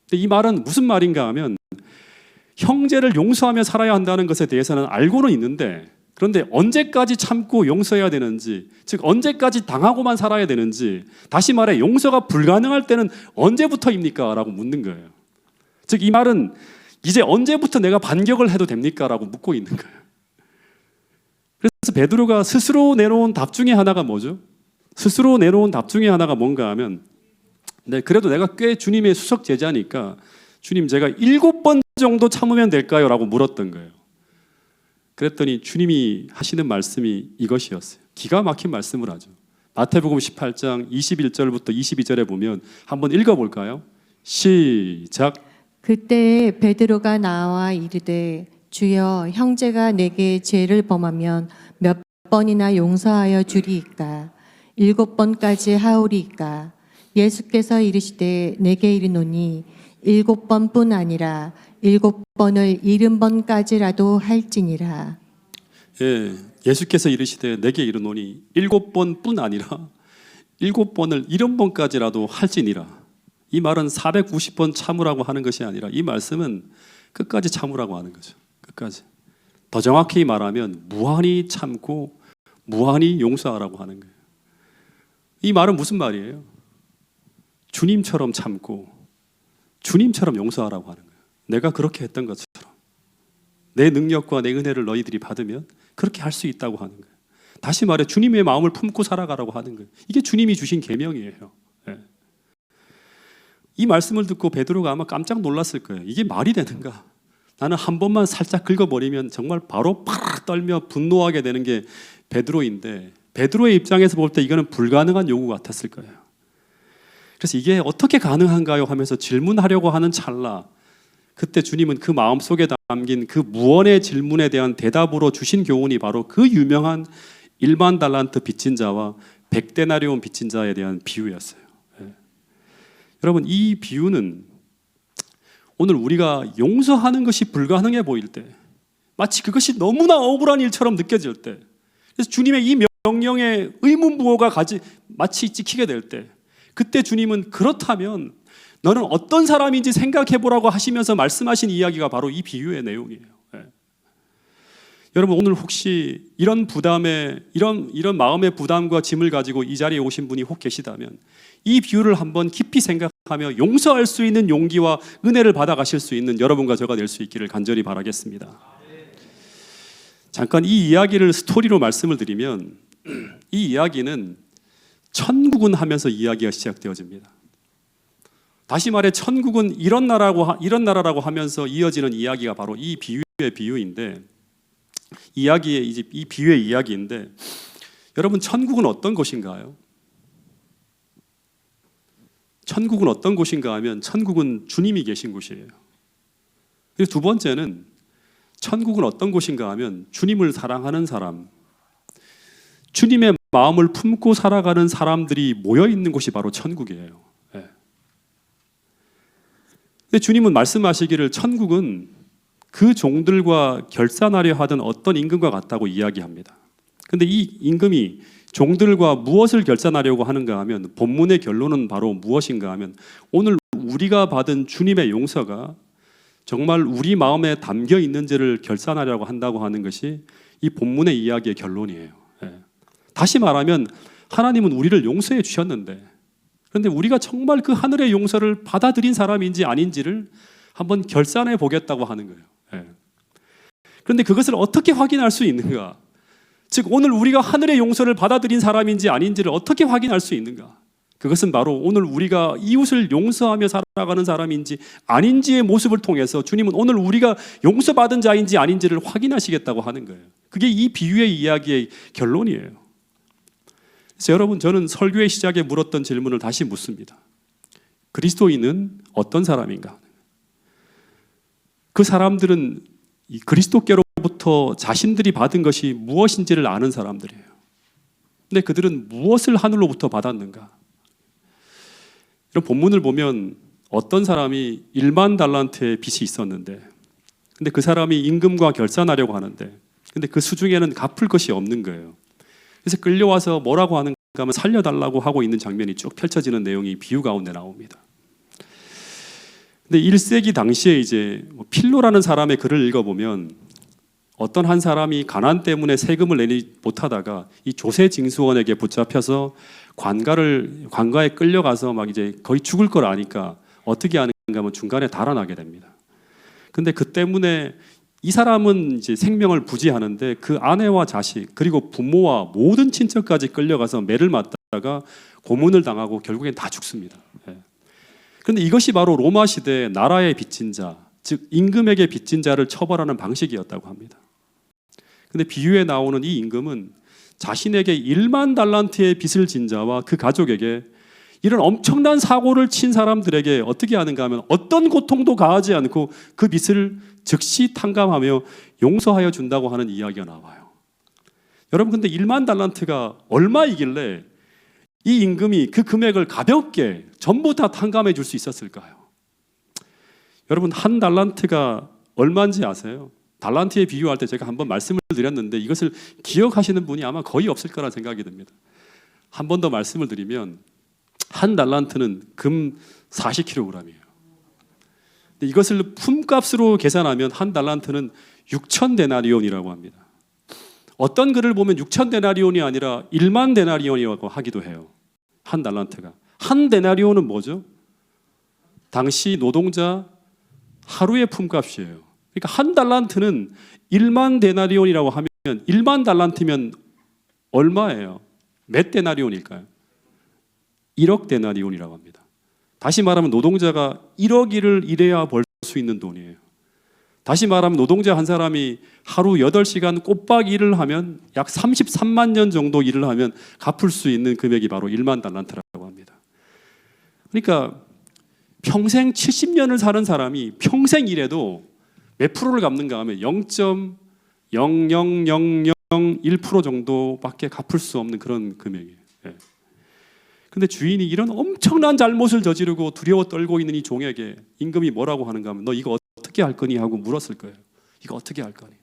근데 이 말은 무슨 말인가 하면, 형제를 용서하며 살아야 한다는 것에 대해서는 알고는 있는데, 그런데 언제까지 참고 용서해야 되는지, 즉 언제까지 당하고만 살아야 되는지, 다시 말해 용서가 불가능할 때는 언제부터입니까? 라고 묻는 거예요. 즉 이 말은 이제 언제부터 내가 반격을 해도 됩니까? 라고 묻고 있는 거예요. 그래서 베드로가 스스로 내놓은 답 중에 하나가 뭐죠? 스스로 내놓은 답 중에 하나가 뭔가 하면, 네, 그래도 내가 꽤 주님의 수석 제자니까 주님, 제가 7번 정도 참으면 될까요? 라고 물었던 거예요. 그랬더니 주님이 하시는 말씀이 이것이었어요. 기가 막힌 말씀을 하죠. 마태복음 18장 21절부터 22절에 보면 한번 읽어볼까요? 시작. 그때 베드로가 나와 이르되 주여, 형제가 내게 죄를 범하면 몇 번이나 용서하여 주리이까? 7번까지 하오리이까? 예수께서 이르시되 내게 이르노니 7번뿐 아니라 7번을 70번까지라도 할지니라. 예, 예수께서 이르시되 내게 이르노니 7번뿐 아니라 7번을 70번까지라도 할지니라. 이 말은 490번 참으라고 하는 것이 아니라 이 말씀은 끝까지 참으라고 하는 거죠. 끝까지. 더 정확히 말하면 무한히 참고 무한히 용서하라고 하는 거예요. 이 말은 무슨 말이에요? 주님처럼 참고 주님처럼 용서하라고 하는 거예요. 내가 그렇게 했던 것처럼 내 능력과 내 은혜를 너희들이 받으면 그렇게 할 수 있다고 하는 거예요. 다시 말해 주님의 마음을 품고 살아가라고 하는 거예요. 이게 주님이 주신 계명이에요. 예. 이 말씀을 듣고 베드로가 아마 깜짝 놀랐을 거예요. 이게 말이 되는가? 나는 한 번만 살짝 긁어버리면 정말 바로 팍 떨며 분노하게 되는 게 베드로인데, 베드로의 입장에서 볼 때 이거는 불가능한 요구 같았을 거예요. 그래서 이게 어떻게 가능한가요? 하면서 질문하려고 하는 찰나, 그때 주님은 그 마음속에 담긴 그 무언의 질문에 대한 대답으로 주신 교훈이 바로 그 유명한 1만 달란트 빚진 자와 100데나리온 빚진 자에 대한 비유였어요. 예. 여러분, 이 비유는 오늘 우리가 용서하는 것이 불가능해 보일 때, 마치 그것이 너무나 억울한 일처럼 느껴질 때, 그래서 주님의 이 명령에 의문부호가 마치 찍히게 될 때, 그때 주님은 그렇다면 너는 어떤 사람인지 생각해보라고 하시면서 말씀하신 이야기가 바로 이 비유의 내용이에요. 예. 여러분, 오늘 혹시 이런 부담에 이런 마음의 부담과 짐을 가지고 이 자리에 오신 분이 혹 계시다면 이 비유를 한번 깊이 생각하며 용서할 수 있는 용기와 은혜를 받아가실 수 있는 여러분과 저가 될 수 있기를 간절히 바라겠습니다. 잠깐 이 이야기를 스토리로 말씀을 드리면, 이 이야기는 천국은 하면서 이야기가 시작되어집니다. 다시 말해 천국은 이런 나라라고 하면서 이어지는 이야기가 바로 이 비유의 비유인데, 이 비유의 이야기인데, 여러분, 천국은 어떤 곳인가요? 천국은 어떤 곳인가 하면 천국은 주님이 계신 곳이에요. 그리고 두 번째는 천국은 어떤 곳인가 하면 주님을 사랑하는 사람, 주님의 마음을 품고 살아가는 사람들이 모여 있는 곳이 바로 천국이에요. 예. 근데 주님은 말씀하시기를 천국은 그 종들과 결산하려 하던 어떤 임금과 같다고 이야기합니다. 근데 이 임금이 종들과 무엇을 결산하려고 하는가 하면 본문의 결론은 바로 무엇인가 하면 오늘 우리가 받은 주님의 용서가 정말 우리 마음에 담겨 있는지를 결산하려고 한다고 하는 것이 이 본문의 이야기의 결론이에요. 예. 다시 말하면 하나님은 우리를 용서해 주셨는데, 그런데 우리가 정말 그 하늘의 용서를 받아들인 사람인지 아닌지를 한번 결산해 보겠다고 하는 거예요. 예. 그런데 그것을 어떻게 확인할 수 있는가? 즉 오늘 우리가 하늘의 용서를 받아들인 사람인지 아닌지를 어떻게 확인할 수 있는가? 그것은 바로 오늘 우리가 이웃을 용서하며 살아가는 사람인지 아닌지의 모습을 통해서 주님은 오늘 우리가 용서받은 자인지 아닌지를 확인하시겠다고 하는 거예요. 그게 이 비유의 이야기의 결론이에요. 그래서 여러분, 저는 설교의 시작에 물었던 질문을 다시 묻습니다. 그리스도인은 어떤 사람인가? 그 사람들은 이 그리스도께로 하나님으로부터 자신들이 받은 것이 무엇인지를 아는 사람들이에요. 근데 그들은 무엇을 하늘로부터 받았는가? 이런 본문을 보면 어떤 사람이 1만 달란트의 빚이 있었는데, 근데 그 사람이 임금과 결산하려고 하는데, 근데 그 수중에는 갚을 것이 없는 거예요. 그래서 끌려와서 뭐라고 하는가 하면 살려달라고 하고 있는 장면이 쭉 펼쳐지는 내용이 비유 가운데 나옵니다. 근데 1세기 당시에 이제 필로라는 사람의 글을 읽어보면 어떤 한 사람이 가난 때문에 세금을 내지 못하다가 이 조세 징수원에게 붙잡혀서 관가에 끌려가서 막 이제 거의 죽을 걸 아니까 어떻게 하는가 하면 중간에 달아나게 됩니다. 근데 그 때문에 이 사람은 이제 생명을 부지하는데 그 아내와 자식 그리고 부모와 모든 친척까지 끌려가서 매를 맞다가 고문을 당하고 결국엔 다 죽습니다. 그런데 이것이 바로 로마 시대 나라의 빚진 자, 즉 임금에게 빚진 자를 처벌하는 방식이었다고 합니다. 근데 비유에 나오는 이 임금은 자신에게 1만 달란트의 빚을 진 자와 그 가족에게 이런 엄청난 사고를 친 사람들에게 어떻게 하는가 하면 어떤 고통도 가하지 않고 그 빚을 즉시 탕감하며 용서하여 준다고 하는 이야기가 나와요. 여러분, 근데 1만 달란트가 얼마이길래 이 임금이 그 금액을 가볍게 전부 다 탕감해 줄 수 있었을까요? 여러분, 한 달란트가 얼마인지 아세요? 달란트에 비유할 때 제가 한번 말씀을 드렸는데 이것을 기억하시는 분이 아마 거의 없을 거라 생각이 듭니다. 한 번 더 말씀을 드리면 한 달란트는 금 40kg이에요. 이것을 품값으로 계산하면 한 달란트는 6천 데나리온이라고 합니다. 어떤 글을 보면 6천 데나리온이 아니라 1만 데나리온이라고 하기도 해요. 한 달란트가. 한 데나리온은 뭐죠? 당시 노동자 하루의 품값이에요. 그러니까 한 달란트는 1만 데나리온이라고 하면 1만 달란트면 얼마예요? 몇 데나리온일까요? 1억 데나리온이라고 합니다. 다시 말하면 노동자가 1억 일을 일해야 벌 수 있는 돈이에요. 다시 말하면 노동자 한 사람이 하루 8시간 꼬박 일을 하면 약 33만 년 정도 일을 하면 갚을 수 있는 금액이 바로 1만 달란트라고 합니다. 그러니까 평생 70년을 사는 사람이 평생 일해도 몇 프로를 갚는가 하면 0.00001% 정도밖에 갚을 수 없는 그런 금액이에요. 근데 주인이 이런 엄청난 잘못을 저지르고 두려워 떨고 있는 이 종에게 임금이 뭐라고 하는가 하면 너 이거 어떻게 할 거니 하고 물었을 거예요. 이거 어떻게 할 거니?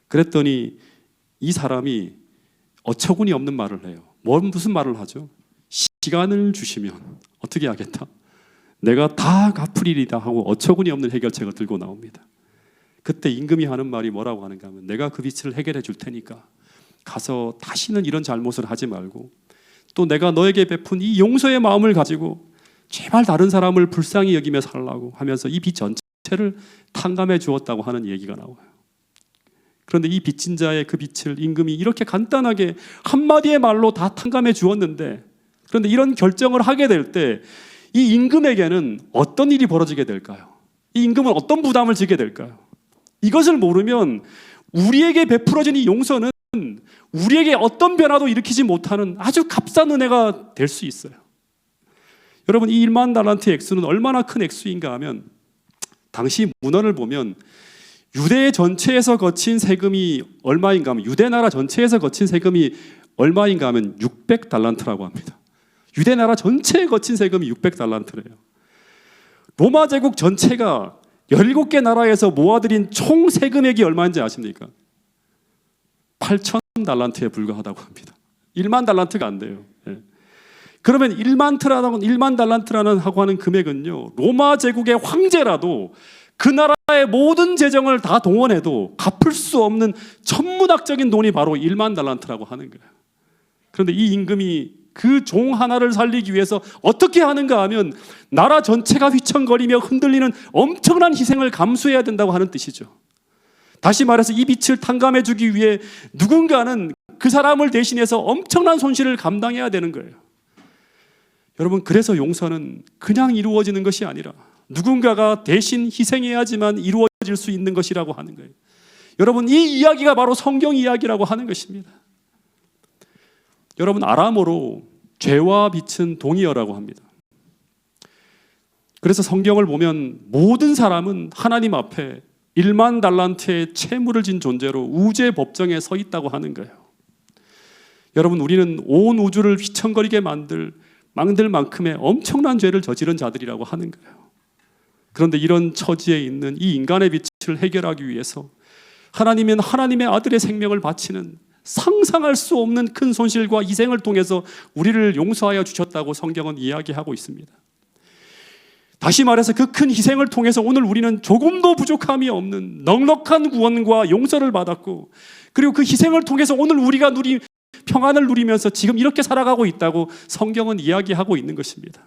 그랬더니 이 사람이 어처구니 없는 말을 해요. 무슨 말을 하죠? 시간을 주시면 어떻게 하겠다? 내가 다 갚으리이다 하고 어처구니 없는 해결책을 들고 나옵니다. 그때 임금이 하는 말이 뭐라고 하는가 하면 내가 그 빚을 해결해 줄 테니까 가서 다시는 이런 잘못을 하지 말고 또 내가 너에게 베푼 이 용서의 마음을 가지고 제발 다른 사람을 불쌍히 여기며 살라고 하면서 이 빚 전체를 탕감해 주었다고 하는 얘기가 나와요. 그런데 이 빚진 자의 그 빚을 임금이 이렇게 간단하게 한마디의 말로 다 탕감해 주었는데, 그런데 이런 결정을 하게 될 때 이 임금에게는 어떤 일이 벌어지게 될까요? 이 임금은 어떤 부담을 지게 될까요? 이것을 모르면 우리에게 베풀어진 이 용서는 우리에게 어떤 변화도 일으키지 못하는 아주 값싼 은혜가 될 수 있어요. 여러분, 이 1만 달란트 액수는 얼마나 큰 액수인가 하면 당시 문헌을 보면 유대 전체에서 거친 세금이 얼마인가 하면 유대 나라 전체에서 거친 세금이 얼마인가 하면 600달란트라고 합니다. 유대 나라 전체에 거친 세금이 600달란트래요. 로마 제국 전체가 17개 나라에서 모아들인 총 세금액이 얼마인지 아십니까? 8,000달란트에 불과하다고 합니다. 1만 달란트가 안 돼요. 그러면 1만 달란트라는 하고 하는 금액은요, 로마 제국의 황제라도 그 나라의 모든 재정을 다 동원해도 갚을 수 없는 천문학적인 돈이 바로 1만 달란트라고 하는 거예요. 그런데 이 임금이 그 종 하나를 살리기 위해서 어떻게 하는가 하면 나라 전체가 휘청거리며 흔들리는 엄청난 희생을 감수해야 된다고 하는 뜻이죠. 다시 말해서 이 빚을 탕감해 주기 위해 누군가는 그 사람을 대신해서 엄청난 손실을 감당해야 되는 거예요. 여러분, 그래서 용서는 그냥 이루어지는 것이 아니라 누군가가 대신 희생해야지만 이루어질 수 있는 것이라고 하는 거예요. 여러분, 이 이야기가 바로 성경 이야기라고 하는 것입니다. 여러분, 아람어로 죄와 빚은 동의어라고 합니다. 그래서 성경을 보면 모든 사람은 하나님 앞에 1만 달란트의 채무를 진 존재로 우주의 법정에 서 있다고 하는 거예요. 여러분, 우리는 온 우주를 휘청거리게 만들 만큼의 엄청난 죄를 저지른 자들이라고 하는 거예요. 그런데 이런 처지에 있는 이 인간의 빛을 해결하기 위해서 하나님은 하나님의 아들의 생명을 바치는 상상할 수 없는 큰 손실과 희생을 통해서 우리를 용서하여 주셨다고 성경은 이야기하고 있습니다. 다시 말해서 그 큰 희생을 통해서 오늘 우리는 조금도 부족함이 없는 넉넉한 구원과 용서를 받았고, 그리고 그 희생을 통해서 오늘 우리가 평안을 누리면서 지금 이렇게 살아가고 있다고 성경은 이야기하고 있는 것입니다.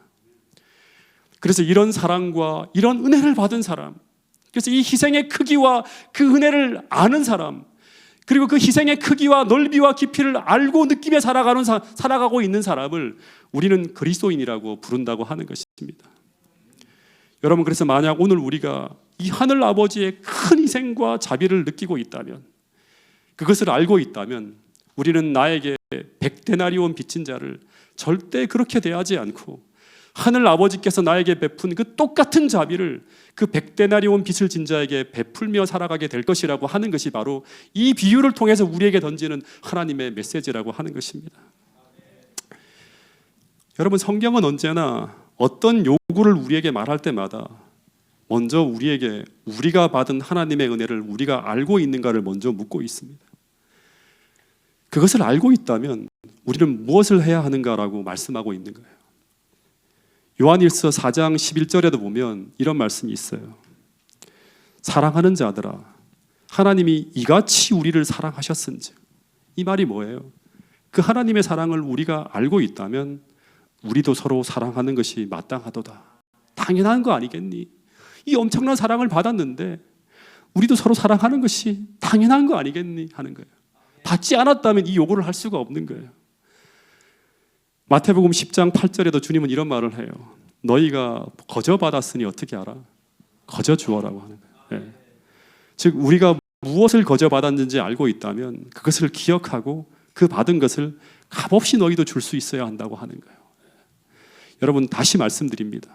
그래서 이런 사랑과 이런 은혜를 받은 사람, 그래서 이 희생의 크기와 그 은혜를 아는 사람, 그리고 그 희생의 크기와 넓이와 깊이를 알고 느끼며 살아가고 있는 사람을 우리는 그리스도인이라고 부른다고 하는 것입니다. 여러분, 그래서 만약 오늘 우리가 이 하늘 아버지의 큰 희생과 자비를 느끼고 있다면, 그것을 알고 있다면, 우리는 나에게 100데나리온 빚진 자를 절대 그렇게 대하지 않고 하늘 아버지께서 나에게 베푼 그 똑같은 자비를 그 100데나리온 빚을 진 자에게 베풀며 살아가게 될 것이라고 하는 것이 바로 이 비유를 통해서 우리에게 던지는 하나님의 메시지라고 하는 것입니다. 여러분, 성경은 언제나 어떤 요구를 우리에게 말할 때마다 먼저 우리가 받은 하나님의 은혜를 우리가 알고 있는가를 먼저 묻고 있습니다. 그것을 알고 있다면 우리는 무엇을 해야 하는가라고 말씀하고 있는 거예요. 요한일서 4장 11절에도 보면 이런 말씀이 있어요. 사랑하는 자들아, 하나님이 이같이 우리를 사랑하셨은즉. 이 말이 뭐예요? 그 하나님의 사랑을 우리가 알고 있다면 우리도 서로 사랑하는 것이 마땅하도다. 당연한 거 아니겠니? 이 엄청난 사랑을 받았는데 우리도 서로 사랑하는 것이 당연한 거 아니겠니? 하는 거예요. 받지 않았다면 이 요구를 할 수가 없는 거예요. 마태복음 10장 8절에도 주님은 이런 말을 해요. 너희가 거저 받았으니 어떻게 알아? 거저 주어라고 하는 거예요. 네. 즉 우리가 무엇을 거저 받았는지 알고 있다면 그것을 기억하고 그 받은 것을 값없이 너희도 줄 수 있어야 한다고 하는 거예요. 여러분, 다시 말씀드립니다.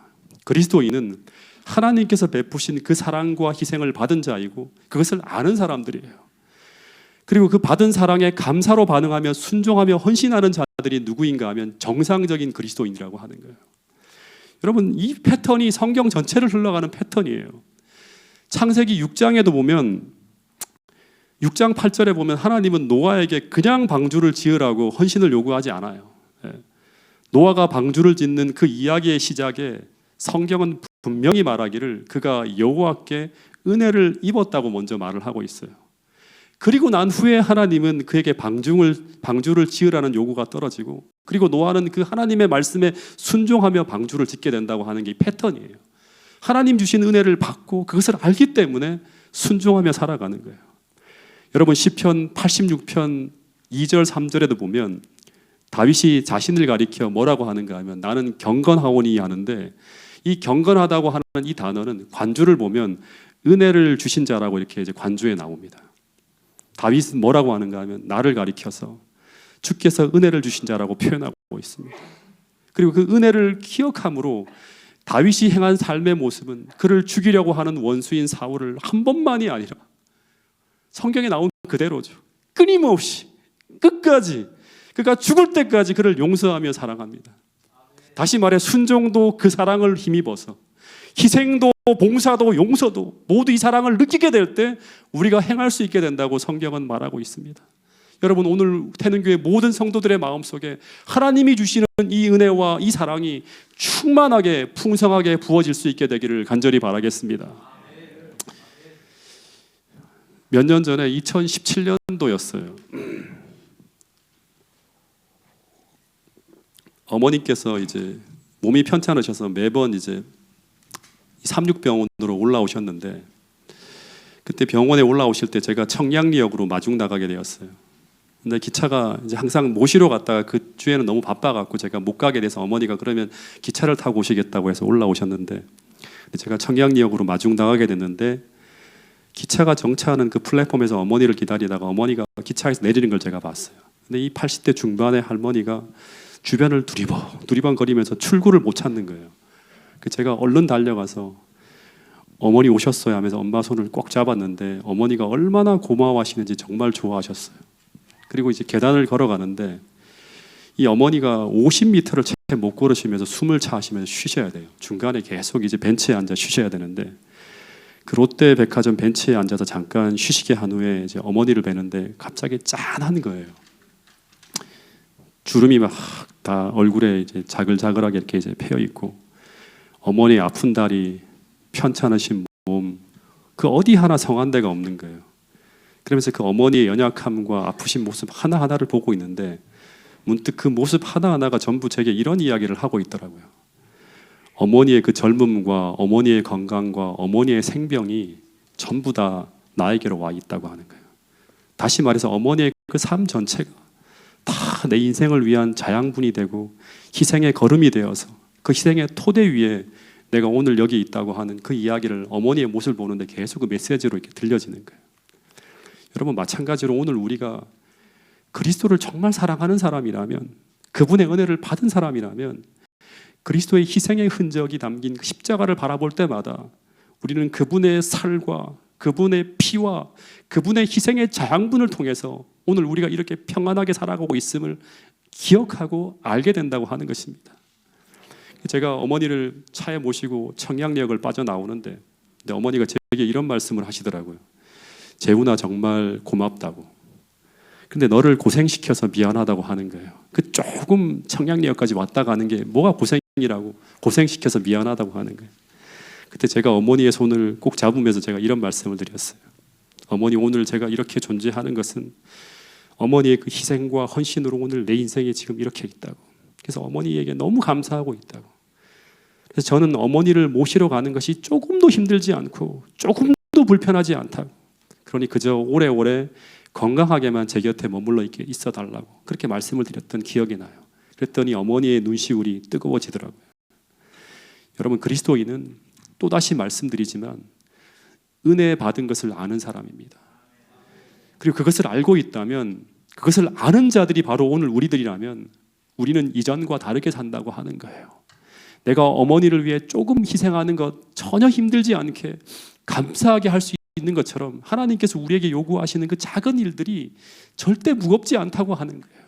그리스도인은 하나님께서 베푸신 그 사랑과 희생을 받은 자이고 그것을 아는 사람들이에요. 그리고 그 받은 사랑에 감사로 반응하며 순종하며 헌신하는 자들이 누구인가 하면 정상적인 그리스도인이라고 하는 거예요. 여러분, 이 패턴이 성경 전체를 흘러가는 패턴이에요. 창세기 6장에도 보면 6장 8절에 보면 하나님은 노아에게 그냥 방주를 지으라고 헌신을 요구하지 않아요. 노아가 방주를 짓는 그 이야기의 시작에 성경은 분명히 말하기를 그가 여호와께 은혜를 입었다고 먼저 말을 하고 있어요. 그리고 난 후에 하나님은 그에게 방주를 지으라는 요구가 떨어지고, 그리고 노아는 그 하나님의 말씀에 순종하며 방주를 짓게 된다고 하는 게 이 패턴이에요. 하나님 주신 은혜를 받고 그것을 알기 때문에 순종하며 살아가는 거예요. 여러분, 시편 86편 2절 3절에도 보면 다윗이 자신을 가리켜 뭐라고 하는가 하면 나는 경건하오니 하는데, 이 경건하다고 하는 이 단어는 관주를 보면 은혜를 주신 자라고 이렇게 이제 관주에 나옵니다. 다윗은 뭐라고 하는가 하면 나를 가리켜서 주께서 은혜를 주신 자라고 표현하고 있습니다. 그리고 그 은혜를 기억함으로 다윗이 행한 삶의 모습은 그를 죽이려고 하는 원수인 사울을 한 번만이 아니라 성경에 나온 그대로죠. 끊임없이 끝까지 그가 죽을 때까지 그를 용서하며 사랑합니다. 다시 말해 순종도 그 사랑을 힘입어서 희생도 봉사도 용서도 모두 이 사랑을 느끼게 될 때 우리가 행할 수 있게 된다고 성경은 말하고 있습니다. 여러분, 오늘 태능교회 모든 성도들의 마음속에 하나님이 주시는 이 은혜와 이 사랑이 충만하게 풍성하게 부어질 수 있게 되기를 간절히 바라겠습니다. 몇 년 전에 2017년도였어요. 어머니께서 이제 몸이 편찮으셔서 매번 이제 36병원으로 올라오셨는데, 그때 병원에 올라오실 때 제가 청량리역으로 마중 나가게 되었어요. 근데 기차가 이제 항상 모시러 갔다가 그 주에는 너무 바빠갖고 제가 못 가게 돼서 어머니가 그러면 기차를 타고 오시겠다고 해서 올라오셨는데, 제가 청량리역으로 마중 나가게 됐는데 기차가 정차하는 그 플랫폼에서 어머니를 기다리다가 어머니가 기차에서 내리는 걸 제가 봤어요. 근데 이 80대 중반의 할머니가 주변을 두리번거리면서 출구를 못 찾는 거예요. 제가 얼른 달려가서 어머니 오셨어요 하면서 엄마 손을 꼭 잡았는데 어머니가 얼마나 고마워하시는지 정말 좋아하셨어요. 그리고 이제 계단을 걸어가는데 이 어머니가 50m를 채 못 걸으시면서 숨을 차시면서 쉬셔야 돼요. 중간에 계속 이제 벤치에 앉아 쉬셔야 되는데 그 롯데 백화점 벤치에 앉아서 잠깐 쉬시게 한 후에 이제 어머니를 뵈는데 갑자기 짠한 거예요. 주름이 막 다 얼굴에 이제 자글자글하게 이렇게 이제 패여 있고 어머니의 아픈 다리, 편찮으신 몸, 그 어디 하나 성한 데가 없는 거예요. 그러면서 그 어머니의 연약함과 아프신 모습 하나하나를 보고 있는데 문득 그 모습 하나하나가 전부 제게 이런 이야기를 하고 있더라고요. 어머니의 그 젊음과 어머니의 건강과 어머니의 생병이 전부 다 나에게로 와 있다고 하는 거예요. 다시 말해서 어머니의 그 삶 전체가 다 내 인생을 위한 자양분이 되고 희생의 걸음이 되어서 그 희생의 토대 위에 내가 오늘 여기 있다고 하는 그 이야기를 어머니의 모습을 보는데 계속 그 메시지로 이렇게 들려지는 거예요. 여러분 마찬가지로 오늘 우리가 그리스도를 정말 사랑하는 사람이라면 그분의 은혜를 받은 사람이라면 그리스도의 희생의 흔적이 담긴 그 십자가를 바라볼 때마다 우리는 그분의 살과 그분의 피와 그분의 희생의 자양분을 통해서 오늘 우리가 이렇게 평안하게 살아가고 있음을 기억하고 알게 된다고 하는 것입니다. 제가 어머니를 차에 모시고 청량역을 빠져나오는데 근데 어머니가 제게 이런 말씀을 하시더라고요. 재훈아 정말 고맙다고. 근데 너를 고생시켜서 미안하다고 하는 거예요. 그 조금 청량리역까지 왔다 가는 게 뭐가 고생이라고 고생시켜서 미안하다고 하는 거예요. 그때 제가 어머니의 손을 꼭 잡으면서 제가 이런 말씀을 드렸어요. 어머니 오늘 제가 이렇게 존재하는 것은 어머니의 그 희생과 헌신으로 오늘 내 인생이 지금 이렇게 있다고. 그래서 어머니에게 너무 감사하고 있다고. 그래서 저는 어머니를 모시러 가는 것이 조금도 힘들지 않고 조금도 불편하지 않다고. 그러니 그저 오래오래 건강하게만 제 곁에 머물러 있어 달라고 그렇게 말씀을 드렸던 기억이 나요. 그랬더니 어머니의 눈시울이 뜨거워지더라고요. 여러분 그리스도인은 또다시 말씀드리지만 은혜 받은 것을 아는 사람입니다. 그리고 그것을 알고 있다면 그것을 아는 자들이 바로 오늘 우리들이라면 우리는 이전과 다르게 산다고 하는 거예요. 내가 어머니를 위해 조금 희생하는 것 전혀 힘들지 않게 감사하게 할 수 있는 것처럼 하나님께서 우리에게 요구하시는 그 작은 일들이 절대 무겁지 않다고 하는 거예요.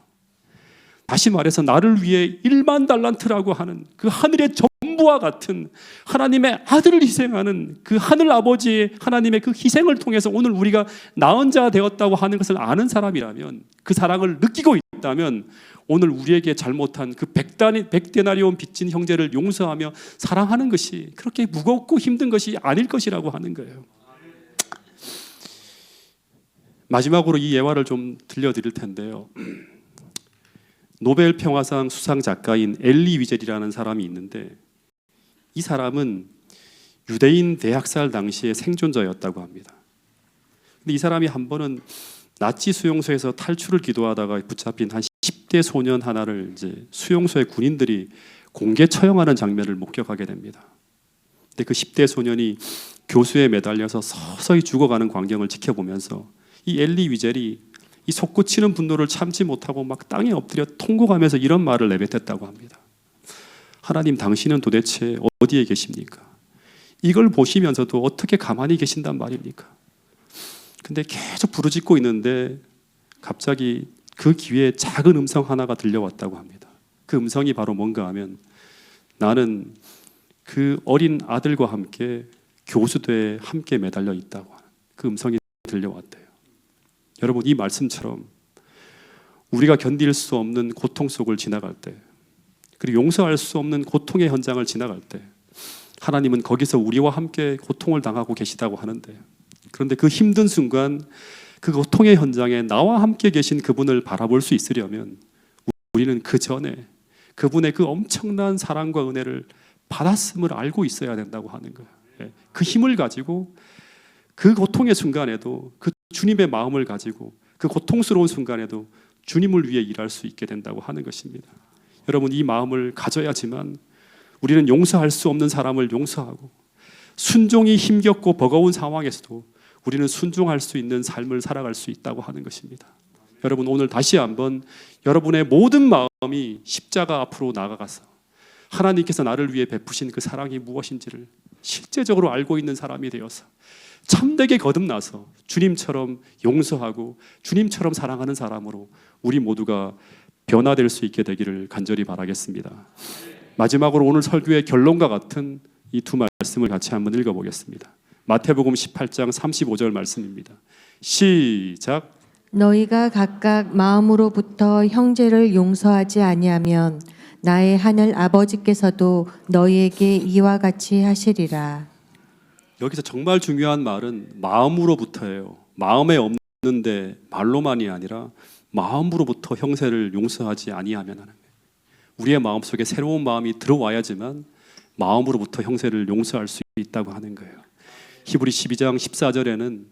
다시 말해서 나를 위해 1만 달란트라고 하는 그 하늘의 전부와 같은 하나님의 아들을 희생하는 그 하늘 아버지의 하나님의 그 희생을 통해서 오늘 우리가 나은 자가 되었다고 하는 것을 아는 사람이라면 그 사랑을 느끼고 있다면 오늘 우리에게 잘못한 그 백데나리온 빚진 형제를 용서하며 사랑하는 것이 그렇게 무겁고 힘든 것이 아닐 것이라고 하는 거예요. 마지막으로 이 예화를 좀 들려드릴 텐데요. 노벨 평화상 수상 작가인 엘리 위젤이라는 사람이 있는데 이 사람은 유대인 대학살 당시의 생존자였다고 합니다. 근데 이 사람이 한 번은 나치 수용소에서 탈출을 기도하다가 붙잡힌 한 10대 소년 하나를 이제 수용소의 군인들이 공개 처형하는 장면을 목격하게 됩니다. 근데 그 10대 소년이 교수에 매달려서 서서히 죽어가는 광경을 지켜보면서 이 엘리 위젤이 이 솟구치는 분노를 참지 못하고 막 땅에 엎드려 통곡하면서 이런 말을 내뱉었다고 합니다. 하나님 당신은 도대체 어디에 계십니까? 이걸 보시면서도 어떻게 가만히 계신단 말입니까? 근데 계속 부르짖고 있는데 갑자기 그 귀에 작은 음성 하나가 들려왔다고 합니다. 그 음성이 바로 뭔가 하면 나는 그 어린 아들과 함께 교수대에 함께 매달려 있다고 하는 그 음성이 들려왔대요. 여러분 이 말씀처럼 우리가 견딜 수 없는 고통 속을 지나갈 때 그리고 용서할 수 없는 고통의 현장을 지나갈 때 하나님은 거기서 우리와 함께 고통을 당하고 계시다고 하는데 그런데 그 힘든 순간 그 고통의 현장에 나와 함께 계신 그분을 바라볼 수 있으려면 우리는 그 전에 그분의 그 엄청난 사랑과 은혜를 받았음을 알고 있어야 된다고 하는 거예요. 그 힘을 가지고 그 고통의 순간에도 그 주님의 마음을 가지고 그 고통스러운 순간에도 주님을 위해 일할 수 있게 된다고 하는 것입니다. 여러분 이 마음을 가져야지만 우리는 용서할 수 없는 사람을 용서하고 순종이 힘겹고 버거운 상황에서도 우리는 순종할 수 있는 삶을 살아갈 수 있다고 하는 것입니다. 여러분 오늘 다시 한번 여러분의 모든 마음이 십자가 앞으로 나아가서 하나님께서 나를 위해 베푸신 그 사랑이 무엇인지를 실제적으로 알고 있는 사람이 되어서 참되게 거듭나서 주님처럼 용서하고 주님처럼 사랑하는 사람으로 우리 모두가 변화될 수 있게 되기를 간절히 바라겠습니다. 마지막으로 오늘 설교의 결론과 같은 이 두 말씀을 같이 한번 읽어보겠습니다. 마태복음 18장 35절 말씀입니다. 시작. 너희가 각각 마음으로부터 형제를 용서하지 아니하면 나의 하늘 아버지께서도 너희에게 이와 같이 하시리라. 여기서 정말 중요한 말은 마음으로부터예요. 마음에 없는데 말로만이 아니라 마음으로부터 형제를 용서하지 아니하면 하는 거예요. 우리의 마음속에 새로운 마음이 들어와야지만 마음으로부터 형제를 용서할 수 있다고 하는 거예요. 히브리 12장 14절에는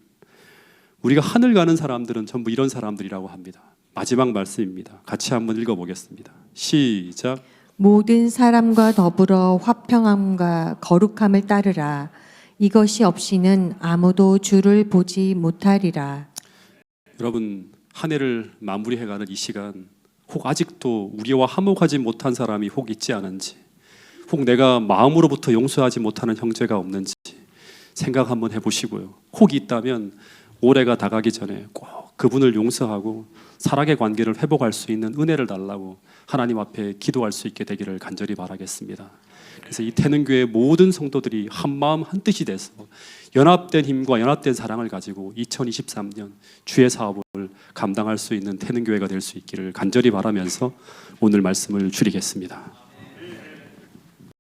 우리가 하늘 가는 사람들은 전부 이런 사람들이라고 합니다. 마지막 말씀입니다. 같이 한번 읽어보겠습니다. 시작. 모든 사람과 더불어 화평함과 거룩함을 따르라. 이것이 없이는 아무도 주를 보지 못하리라. 여러분, 한 해를 마무리해가는 이 시간, 혹 아직도 우리와 화목하지 못한 사람이 혹 있지 않은지, 혹 내가 마음으로부터 용서하지 못하는 형제가 없는지 생각 한번 해보시고요. 혹 있다면 올해가 다가기 전에 꼭 그분을 용서하고 사랑의 관계를 회복할 수 있는 은혜를 달라고 하나님 앞에 기도할 수 있게 되기를 간절히 바라겠습니다. 그래서 이 태능교회 모든 성도들이 한 마음 한 뜻이 돼서 연합된 힘과 연합된 사랑을 가지고 2023년 주의 사업을 감당할 수 있는 태능교회가 될 수 있기를 간절히 바라면서 오늘 말씀을 줄이겠습니다.